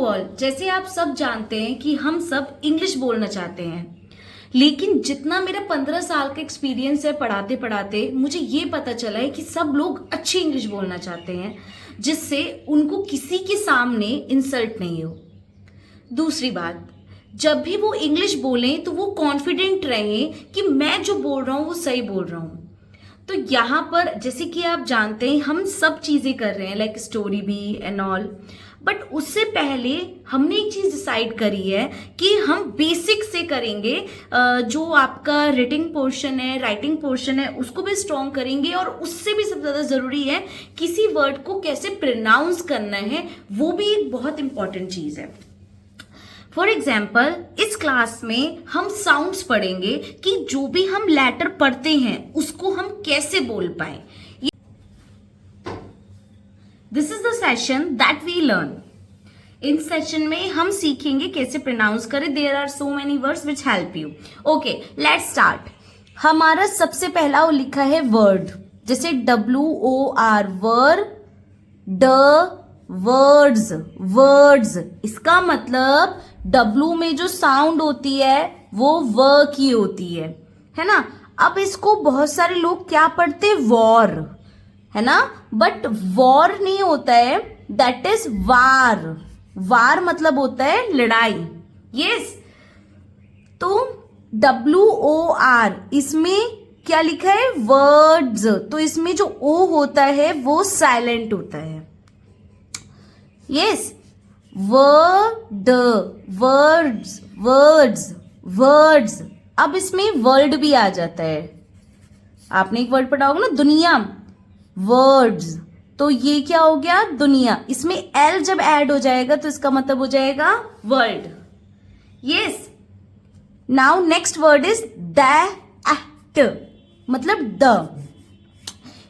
All, जैसे आप सब जानते हैं कि हम सब इंग्लिश बोलना चाहते हैं, लेकिन जितना मेरा 15 साल का एक्सपीरियंस है पढ़ाते पढ़ाते, मुझे ये पता चला है कि सब लोग अच्छी इंग्लिश बोलना चाहते हैं जिससे उनको किसी के सामने इंसल्ट नहीं हो। दूसरी बात, जब भी वो इंग्लिश बोलें तो वो कॉन्फिडेंट रहें कि मैं जो बोल रहा हूँ वो सही बोल रहा हूँ। तो यहाँ पर जैसे कि आप जानते हैं हम सब चीज़ें कर रहे हैं, लाइक स्टोरी भी एंड ऑल, बट उससे पहले हमने एक चीज़ डिसाइड करी है कि हम बेसिक से करेंगे। जो आपका रीडिंग पोर्शन है, राइटिंग पोर्शन है, उसको भी स्ट्रॉन्ग करेंगे, और उससे भी सबसे ज़्यादा ज़रूरी है किसी वर्ड को कैसे प्रोनाउंस करना है, वो भी एक बहुत इंपॉर्टेंट चीज़ है। फॉर एग्जाम्पल, इस क्लास में हम साउंड्स पढ़ेंगे कि जो भी हम लेटर पढ़ते हैं उसको हम कैसे बोल पाए। This is the session that we learn. इन सेशन में हम सीखेंगे कैसे प्रोनाउंस करें। There are so many words which help you. Okay, let's start. हमारा सबसे पहला वो लिखा है वर्ड, जैसे WOR, वर्ड, वर्ड्स, वर्ड्स। इसका मतलब W में जो साउंड होती है वो व की होती है ना। अब इसको बहुत सारे लोग क्या पढ़ते, वॉर, है ना, बट वॉर नहीं होता है, दैट इज वार। वार मतलब होता है लड़ाई। यस, तो WOR, इसमें क्या लिखा है, वर्ड्स, तो इसमें जो O होता है वो साइलेंट होता है। Yes, word, words, words, words. अब इसमें वर्ल्ड भी आ जाता है। आपने एक वर्ड पढ़ा होगा ना, दुनिया, वर्ड्स, तो ये क्या हो गया, दुनिया। इसमें L जब ऐड हो जाएगा तो इसका मतलब हो जाएगा world. Yes, now next word is that, मतलब द।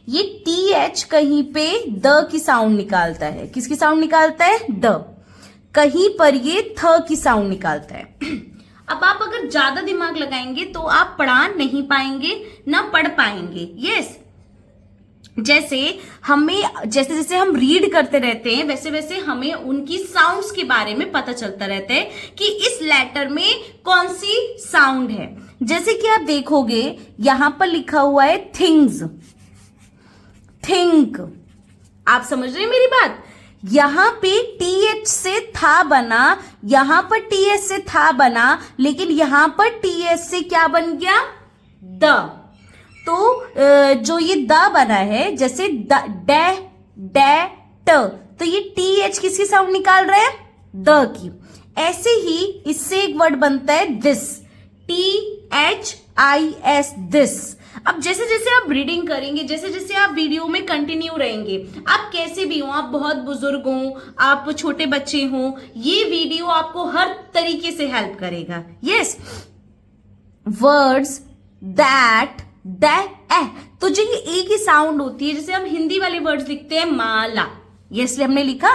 ये TH कहीं पे द की साउंड निकालता है। किसकी साउंड निकालता है, द। कहीं पर ये थ की साउंड निकालता है। अब आप अगर ज्यादा दिमाग लगाएंगे तो आप पढ़ा नहीं पाएंगे, ना पढ़ पाएंगे। यस, जैसे जैसे हम रीड करते रहते हैं, वैसे वैसे हमें उनकी साउंड्स के बारे में पता चलता रहता है कि इस लेटर में कौन सी साउंड है। जैसे कि आप देखोगे यहां पर लिखा हुआ है थिंग्स, थिंक। आप समझ रहे हैं मेरी बात। यहां पे TH से था बना, यहां पर TH से था बना, लेकिन यहां पर TH से क्या बन गया, द। तो जो ये द बना है, जैसे तो ये TH किसकी साउंड निकाल रहा है, द की। ऐसे ही इससे एक वर्ड बनता है दिस, THIS, दिस। अब जैसे जैसे आप रीडिंग करेंगे, जैसे जैसे आप वीडियो में कंटिन्यू रहेंगे, आप कैसे भी हो, आप बहुत बुजुर्ग हो, आप छोटे बच्चे हो, ये वीडियो आपको हर तरीके से हेल्प करेगा। यस, वर्ड्स दैट, तो जो ये ए की साउंड होती है, जैसे हम हिंदी वाले वर्ड्स लिखते हैं माला, ये इसलिए हमने लिखा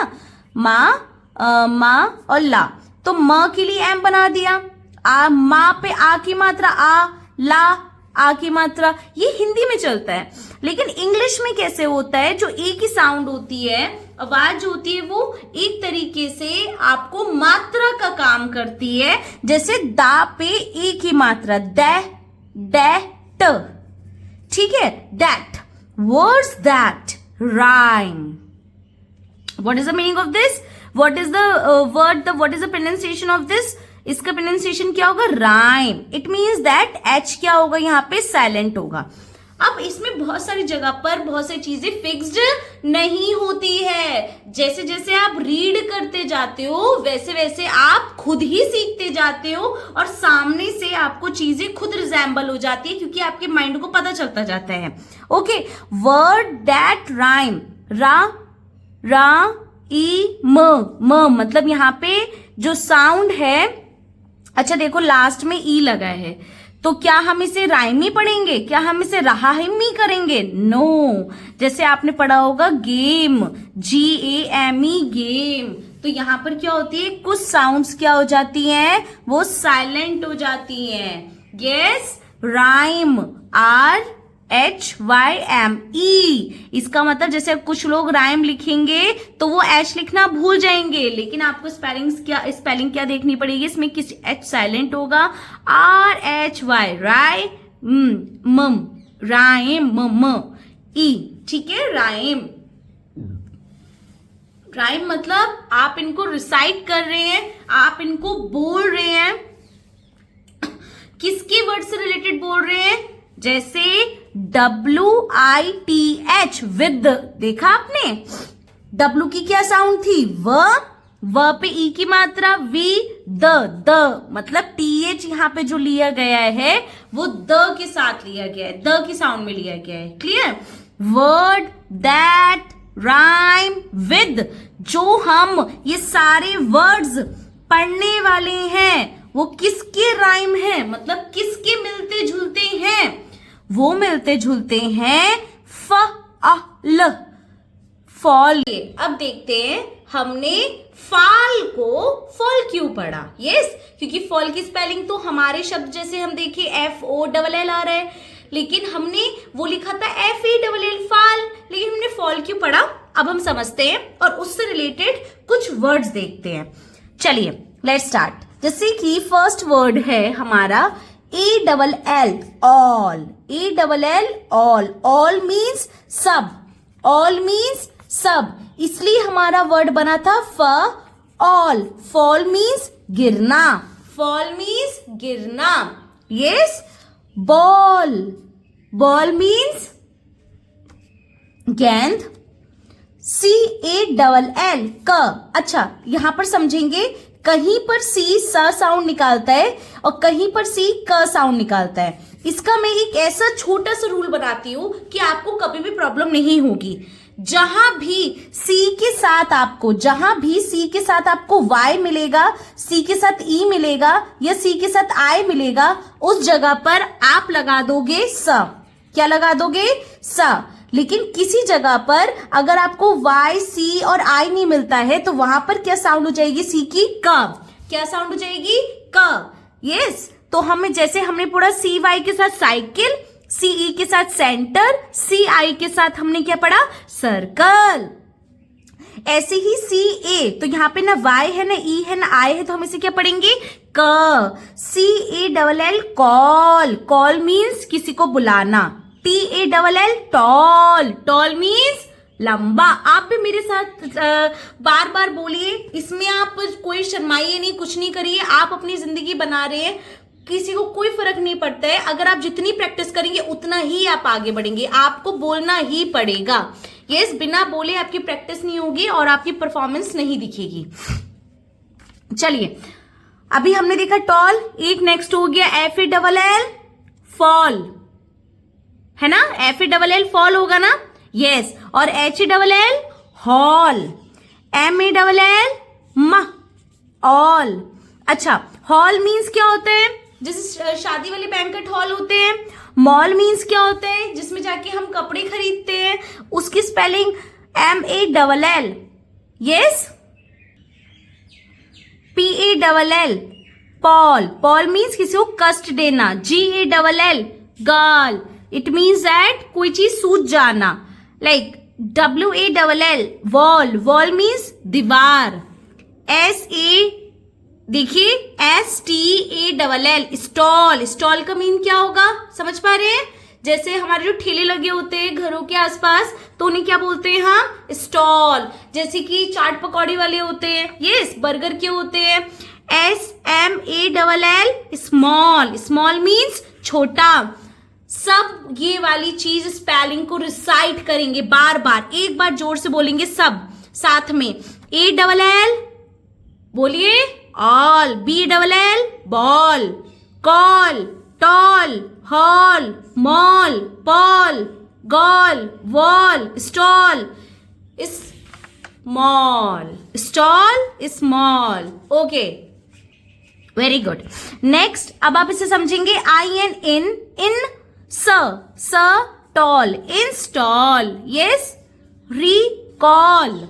माँ और ला, तो म के लिए एम बना दिया। माँ पे आ की मात्रा आ, ला आ की मात्रा, ये हिंदी में चलता है। लेकिन इंग्लिश में कैसे होता है, जो ए की साउंड होती है, आवाज होती है, वो एक तरीके से आपको मात्रा का काम करती है। जैसे दा पे ए की मात्रा, दैट, ठीक है, that. Words that rhyme. What is the meaning of this, what is the word, what is the pronunciation of this, इसका प्रोनाउंसिएशन क्या होगा, rhyme. It means that H क्या होगा, यहाँ पे साइलेंट होगा। अब इसमें बहुत सारी जगह पर बहुत सारी चीजें फिक्स्ड नहीं होती है। जैसे जैसे आप रीड करते जाते हो, वैसे वैसे आप खुद ही सीखते जाते हो, और सामने से आपको चीजें खुद रिजेंबल हो जाती है, क्योंकि आपके माइंड को पता चलता जाता है। ओके, वर्ड दैट राइम, रा ई म, मतलब यहाँ पे जो साउंड है, अच्छा देखो लास्ट में ई लगा है, तो क्या हम इसे राइम ही पढ़ेंगे, क्या हम इसे रहाइम ही करेंगे, नो। जैसे आपने पढ़ा होगा गेम, GAME, गेम, तो यहां पर क्या होती है, कुछ साउंड्स क्या हो जाती हैं, वो साइलेंट हो जाती हैं। यस, राइम, HYM ई। इसका मतलब जैसे कुछ लोग राइम लिखेंगे तो वो एच लिखना भूल जाएंगे, लेकिन आपको स्पेलिंग क्या देखनी पड़ेगी, इसमें किस एच साइलेंट होगा, RHY राइम म ई, ठीक है। राइम मतलब आप इनको रिसाइट कर रहे हैं, आप इनको बोल रहे हैं। किसके वर्ड से रिलेटेड बोल रहे हैं, जैसे WITH विद, देखा आपने W की क्या साउंड थी, व पे ई की मात्रा, वी द मतलब TH यहाँ पे जो लिया गया है वो द के साथ लिया गया है, द की साउंड में लिया गया है। Clear. Word that rhyme with, जो हम ये सारे वर्ड्स पढ़ने वाले हैं वो किसके राइम हैं, मतलब किसके मिलते जुलते हैं, वो मिलते जुलते हैं फ़अल, फॉल। अब देखते हैं हमने फाल को फॉल क्यों पढ़ा। यस, क्योंकि फॉल की स्पेलिंग तो हमारे शब्द जैसे हम देखिए FOLL आ रहा है, लेकिन हमने वो लिखा था FELL फाल, लेकिन हमने फॉल क्यों पढ़ा अब हम समझते हैं और उससे रिलेटेड कुछ वर्ड्स देखते हैं। चलिए लेट्स स्टार्ट। जैसे कि फर्स्ट वर्ड है हमारा ALL all, ALL all means सब, ऑल मीन्स सब, इसलिए हमारा वर्ड बना था फॉल। फॉल मीन्स गिरना, फॉल मीन्स गिरना। यस। बॉल, बॉल मीन्स गेंद। CALL क, अच्छा यहां पर समझेंगे, कहीं पर C स साउंड निकालता है और कहीं पर C क साउंड निकालता है। इसका मैं एक ऐसा छोटा सा रूल बनाती हूं कि आपको कभी भी प्रॉब्लम नहीं होगी। जहां भी C के साथ आपको Y मिलेगा, C के साथ E मिलेगा या C के साथ I मिलेगा, उस जगह पर आप लगा दोगे स। क्या लगा दोगे, स। लेकिन किसी जगह पर अगर आपको Y, C और I नहीं मिलता है तो वहां पर क्या साउंड हो जाएगी, C की क। क्या साउंड हो जाएगी, क। यस। तो हमें जैसे हमने पढ़ा CY के साथ साइकिल, CE के साथ सेंटर, CI के साथ हमने क्या पढ़ा, सर्कल। ऐसे ही CA, तो यहाँ पे ना Y है ना E है ना I है, तो हम इसे क्या पढ़ेंगे, क। CALL कॉल, कॉल मीन्स किसी को बुलाना। TALL टॉल, टॉल मीन्स लंबा। आप भी मेरे साथ बार बार बोलिए, इसमें आप कोई शर्माइए नहीं, कुछ नहीं करिए, आप अपनी जिंदगी बना रहे हैं, किसी को कोई फर्क नहीं पड़ता है। अगर आप जितनी प्रैक्टिस करेंगे उतना ही आप आगे बढ़ेंगे, आपको बोलना ही पड़ेगा। यस, बिना बोले आपकी प्रैक्टिस नहीं होगी और आपकी परफॉर्मेंस नहीं दिखेगी। चलिए अभी हमने देखा टॉल, एक नेक्स्ट हो गया FALL फॉल, है ना, FALL फॉल होगा ना। यस। और HALL हॉल, MALL म ऑल। अच्छा, हॉल मीन्स क्या होता है, जैसे शादी वाले बैंकेट हॉल होते हैं। मॉल मीन्स क्या होता है, जिसमें जाके हम कपड़े खरीदते हैं, उसकी spelling MALL। Yes. PALL Paul, Paul means किसी को कष्ट देना। GALL girl, it means that कोई चीज सूझ जाना। Like WALL wall, wall means दीवार। देखिए STALL स्टॉल, स्टॉल का मीन क्या होगा, समझ पा रहे हैं। जैसे हमारे जो ठेले लगे होते हैं घरों के आसपास, तो उन्हें क्या बोलते हैं, हाँ, स्टॉल। जैसे कि चाट पकौड़ी वाले होते हैं, यस, बर्गर के होते हैं। SMALL स्मॉल, स्मॉल मीन्स छोटा। सब ये वाली चीज स्पेलिंग को रिसाइट करेंगे बार बार, एक बार जोर से बोलेंगे सब साथ में। ALL बोलिए all, BALL ball, call, tall, hall, mall, Paul, gall, wall, stall, small, stall, small. Okay, very good. Next, अब आप इसे समझेंगे IN in s tall, install. Yes. Recall,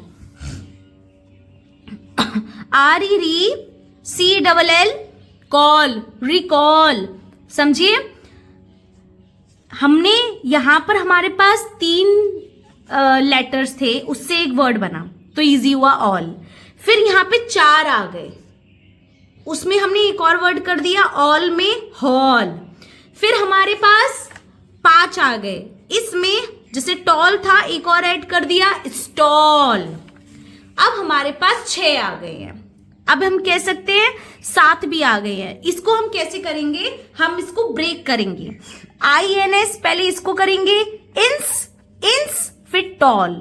RECALL call, recall. समझिए, हमने यहाँ पर हमारे पास 3 लेटर्स थे, उससे एक वर्ड बना तो इजी हुआ ऑल। फिर यहाँ पे 4 आ गए, उसमें हमने एक और वर्ड कर दिया ऑल में हॉल। फिर हमारे पास 5 आ गए, इसमें जैसे टॉल था एक और ऐड कर दिया स्टॉल। अब हमारे पास 6 आ गए हैं। अब हम कह सकते हैं 7 भी आ गए हैं। इसको हम कैसे करेंगे, हम इसको ब्रेक करेंगे। INS पहले इसको करेंगे इंस, इंस फिर टॉल,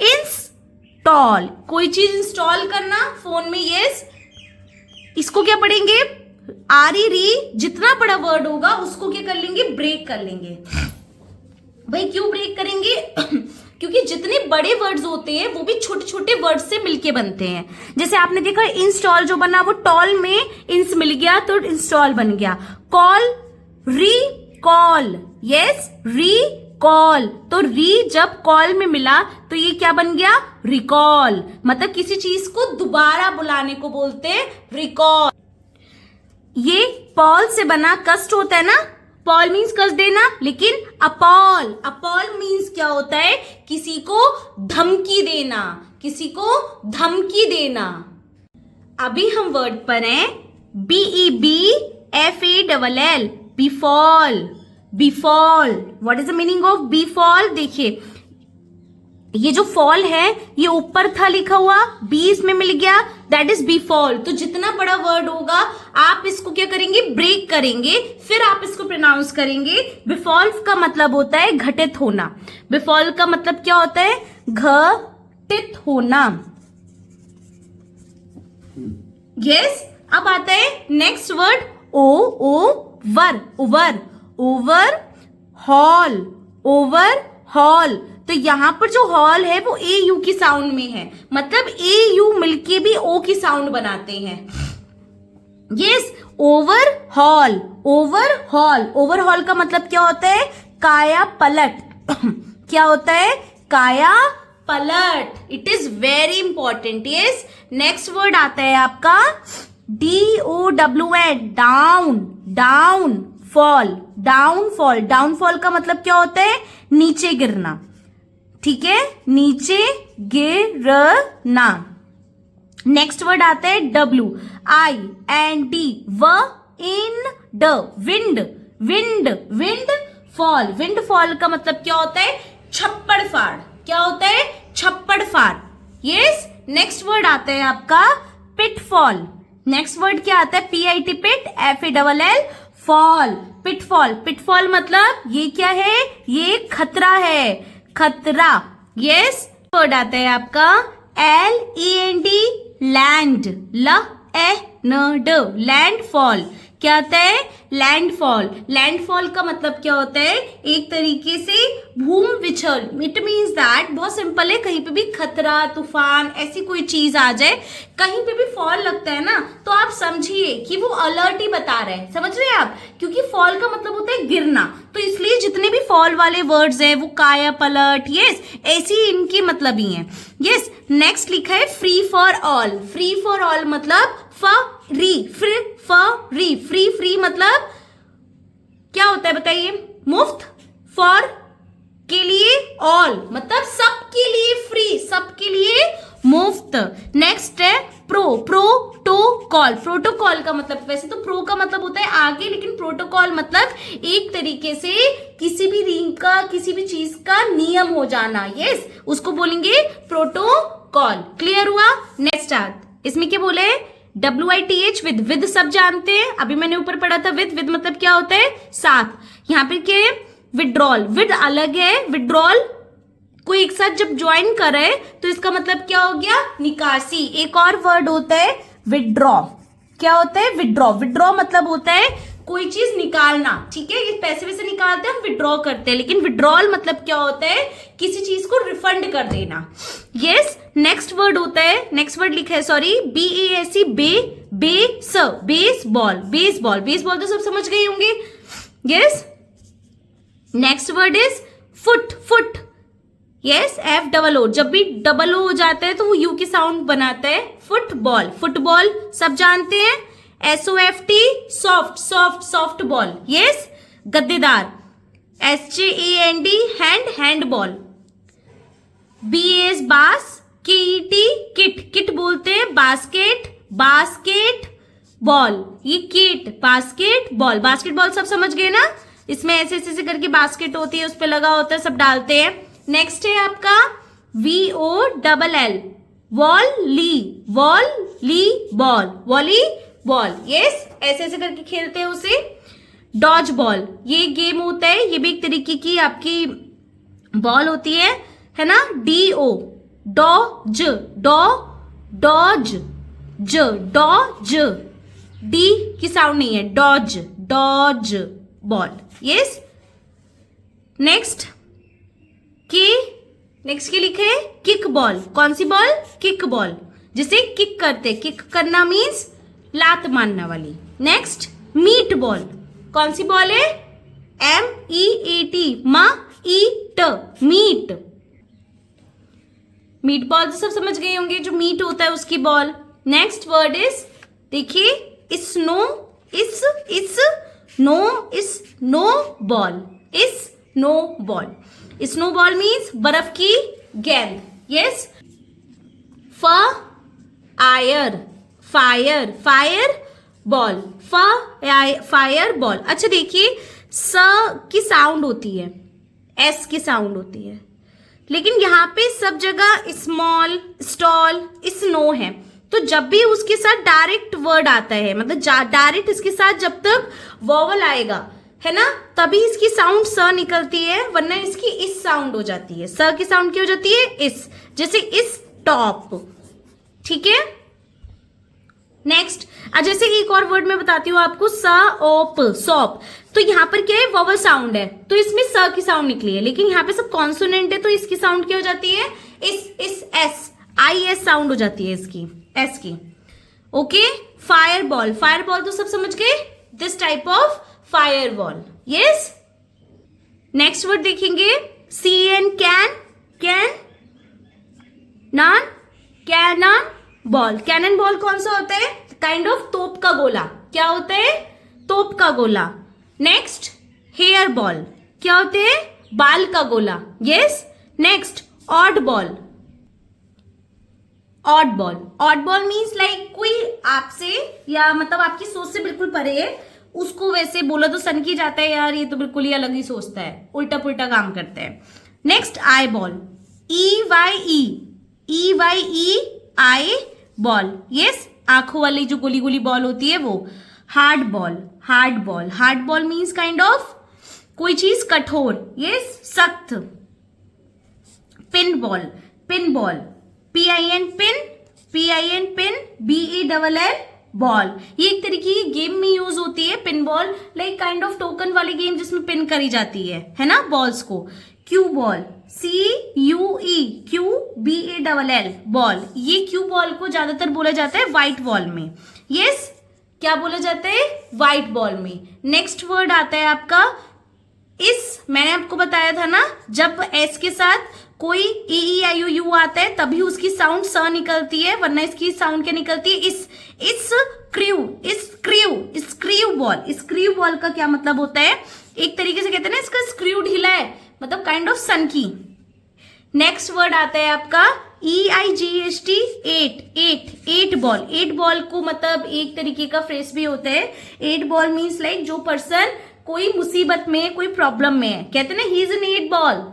इंस टॉल। कोई चीज इंस्टॉल करना फोन में, यस। इसको क्या पढ़ेंगे, री, जितना बड़ा वर्ड होगा उसको क्या कर लेंगे, ब्रेक कर लेंगे। भाई क्यों ब्रेक करेंगे क्योंकि जितने बड़े वर्ड्स होते हैं वो भी छोटे छोटे वर्ड से मिलके बनते हैं। जैसे आपने देखा इंस्टॉल जो बना वो टॉल में इंस मिल गया तो इंस्टॉल बन गया। कॉल, री कॉल, यस री कॉल। तो री जब कॉल में मिला तो ये क्या बन गया, रिकॉल। मतलब किसी चीज को दोबारा बुलाने को बोलते हैं रिकॉल। ये पॉल से बना, कस्ट होता है ना, पॉल मीन्स कस देना, लेकिन अपॉल, अपॉल मीन्स क्या होता है, किसी को धमकी देना, किसी को धमकी देना। अभी हम वर्ड पर हैं BEBFALL, befall, befall. What is the meaning of befall, देखिए ये जो फॉल है ये ऊपर था लिखा हुआ, बी इसमें मिल गया, दैट इज बिफॉल। तो जितना बड़ा वर्ड होगा आप इसको क्या करेंगे, ब्रेक करेंगे, फिर आप इसको प्रोनाउंस करेंगे। बिफॉल का मतलब होता है घटित होना। बिफॉल का मतलब क्या होता है, घटित होना। यस। अब आता है next word over, over, over hall, over hall. तो यहां पर जो हॉल है वो AU की साउंड में है, मतलब AU मिलके भी O की साउंड बनाते हैं। Yes, over hall, over hall. Over hall का मतलब क्या होता है, काया पलट क्या होता है, काया पलट। It is very important. Yes. Next word आता है आपका DOWN, down, down fall, downfall. Downfall का मतलब क्या होता है, नीचे गिरना, ठीक है, नीचे गिरना। नेक्स्ट वर्ड आता है WIND, wind, wind, wind, wind fall. Wind fall का मतलब क्या होता है, छप्पड़ फाड़। क्या होता है, छप्पड़ फाड़। यस। नेक्स्ट वर्ड आता है आपका पिटफॉल। नेक्स्ट वर्ड क्या आता है, PIT पिट, FALL फॉल, पिटफॉल। पिटफॉल मतलब ये क्या है, ये खतरा है, खतरा। यस। वर्ड आता है आपका LAND, लैंड, LAND, लैंडफॉल। क्या आता है, लैंडफॉल। लैंडफॉल का मतलब क्या होता है, एक तरीके से भूम विचल। इट मीन्स दैट, बहुत सिंपल है, कहीं पे भी खतरा, तूफान, ऐसी कोई चीज आ जाए, कहीं पे भी फॉल लगता है ना, तो आप समझिए कि वो अलर्ट ही बता रहे हैं। समझ रहे हैं आप, क्योंकि फॉल का मतलब होता है गिरना, तो इसलिए जितने भी फॉल वाले वर्ड्स हैं वो काया पलट, यस, ऐसी इनकी मतलब ही हैं। यस। नेक्स्ट लिखा है free for all. Free for all मतलब फ्री, फ्री, फ्री, फ्री मतलब क्या होता है बताइए, मुफ्त, फॉर के लिए, ऑल मतलब सबके लिए फ्री, सबके लिए मुफ्त। नेक्स्ट है प्रोटोकॉल। प्रोटोकॉल का मतलब, वैसे तो प्रो का मतलब होता है आगे, लेकिन प्रोटोकॉल मतलब एक तरीके से किसी भी रिंग का, किसी भी चीज का नियम हो जाना। यस, उसको बोलेंगे प्रोटोकॉल। क्लियर हुआ। नेक्स्ट इसमें क्या बोले, WITH, विद सब जानते हैं, अभी मैंने ऊपर पढ़ा था विद मतलब क्या होता है, साथ। यहाँ पे क्या है, विड्रॉल। विद अलग है, विड्रॉल कोई एक साथ जब ज्वाइन करे तो इसका मतलब क्या हो गया, निकासी। एक और वर्ड होता है विड्रॉ। क्या होता है, विड्रॉ। विड्रॉ मतलब होता है कोई चीज निकालना, ठीक है, ये पैसे वैसे निकालते हैं, हम विड्रॉ करते हैं, लेकिन विड्रॉल मतलब क्या होता है, किसी चीज को रिफंड कर देना। यस। नेक्स्ट वर्ड होता है, नेक्स्ट वर्ड लिखा है, sorry, BASE, baseball. Baseball, baseball तो सब समझ गए होंगे। Yes. Next word is foot, foot. Yes, FOO। जब भी डबल ओ हो जाता है तो वो यू की साउंड बनाता है। फुटबॉल, फुटबॉल सब जानते हैं। SOFT, soft, soft, softball. Yes. गद्देदार, HAND hand, handball. BAS बास, KET किट, किट बोलते हैं बास्केट, बास्केट बॉल, ये किट, बास्केट बॉल, बास्केट बॉल सब समझ गए ना, इसमें ऐसे ऐसे करके बास्केट होती है, उस पे लगा होता है, सब डालते हैं। नेक्स्ट है आपका VOLL volley, volley ball, volley ball, yes, ऐसे ऐसे करके खेलते हैं उसे। डॉज बॉल, ये गेम होता है, ये भी एक तरीके की आपकी बॉल होती है ना। DO डॉज, डॉज ज, डॉज, डी की साउंड नहीं है, dodge, dodge ball, yes. Next के लिखे है किक बॉल, कौन सी बॉल, किक बॉल, जिसे किक करते, किक करना मीन्स लात मारने वाली। नेक्स्ट मीट बॉल, कौन सी बॉल है, MEAT, meat, meat, meat ball तो सब समझ गए होंगे, जो मीट होता है उसकी बॉल। नेक्स्ट वर्ड इज, देखिए snow, no ball, snow ball, snow ball means बर्फ की गेंद, yes. Fire, fire, fire ball, fire ball. अच्छा देखिए, स की साउंड होती है, S की साउंड होती है, लेकिन यहाँ पे सब जगह स्मॉल, स्टॉल, स्नो है, तो जब भी उसके साथ डायरेक्ट वर्ड आता है, मतलब डायरेक्ट इसके साथ जब तक वॉवल आएगा, है ना, तभी इसकी साउंड स निकलती है, वरना इसकी इस साउंड हो जाती है। स की साउंड क्या हो जाती है, इस, जैसे इस टॉप, ठीक है। नेक्स्ट, जैसे एक और वर्ड मैं बताती हूँ आपको, सॉप, सॉप, तो यहाँ पर क्या है, वॉवल साउंड है, तो इसमें स की साउंड निकली है, लेकिन यहाँ पे सब कॉन्सोनेंट है, तो इसकी साउंड क्या हो जाती है, इस एस, IS साउंड हो जाती है इसकी, एस की, okay. Fire ball, fire ball तो सब समझ गए, this type of fire ball, yes. Next word देखेंगे, CN कैन, नान, कैनन बॉल, कैनन बॉल कौन सा होता है, काइंड ऑफ तोप का गोला, क्या होता है, तोप का गोला। नेक्स्ट हेयर बॉल, क्या होते हैं, बाल का गोला, yes. Next odd ball, odd ball, odd ball means like कोई आपसे या मतलब आपकी सोच से बिल्कुल परे है, उसको वैसे बोला तो सन की जाता है, यार ये तो बिल्कुल ही अलग ही सोचता है, उल्टा पुल्टा काम करता है। Next eye ball, EYE eye ball, yes, आंखों वाली जो गोली गोली बॉल होती है वो। Hard ball, hard ball, hard ball means kind of कोई चीज कठोर, यस, सख्त। Pin ball, pin ball, PIN pin, BALL ball, ये एक तरीके की गेम में यूज होती है pin ball, like kind of token वाली गेम जिसमें पिन करी जाती है ना बॉल्स को। क्यू बॉल, CUEQBALL बॉल, ये क्यू बॉल को ज्यादातर बोला जाता है व्हाइट बॉल में, यस, क्या बोला जाता है, व्हाइट बॉल में। नेक्स्ट वर्ड आता है आपका इस, मैंने आपको बताया था ना, जब एस के साथ कोई EEIOU आता है तभी उसकी साउंड स निकलती है, वरना इसकी साउंड क्या निकलती है, इस स्क्रू बॉल। स्क्रू बॉल का क्या मतलब होता है, एक तरीके से कहते हैं ना, इसका स्क्रू ढीला है, मतलब काइंड ऑफ सनकी। नेक्स्ट वर्ड आता है आपका EIGHT, eight ball. Eight ball को मतलब एक तरीके का फ्रेज भी होता है, एट बॉल मीन्स लाइक जो पर्सन कोई मुसीबत में, कोई प्रॉब्लम में है, कहते हैं ना he is an eight ball,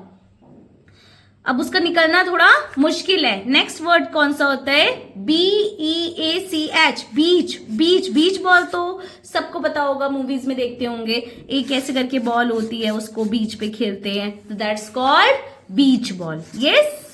अब उसका निकलना थोड़ा मुश्किल है। नेक्स्ट वर्ड कौन सा होता है, BEACH, बीच, बीच, बीच बॉल तो सबको पता होगा, मूवीज में देखते होंगे, एक ऐसे करके बॉल होती है, उसको बीच पे खेलते हैं, तो that's called beach ball, yes.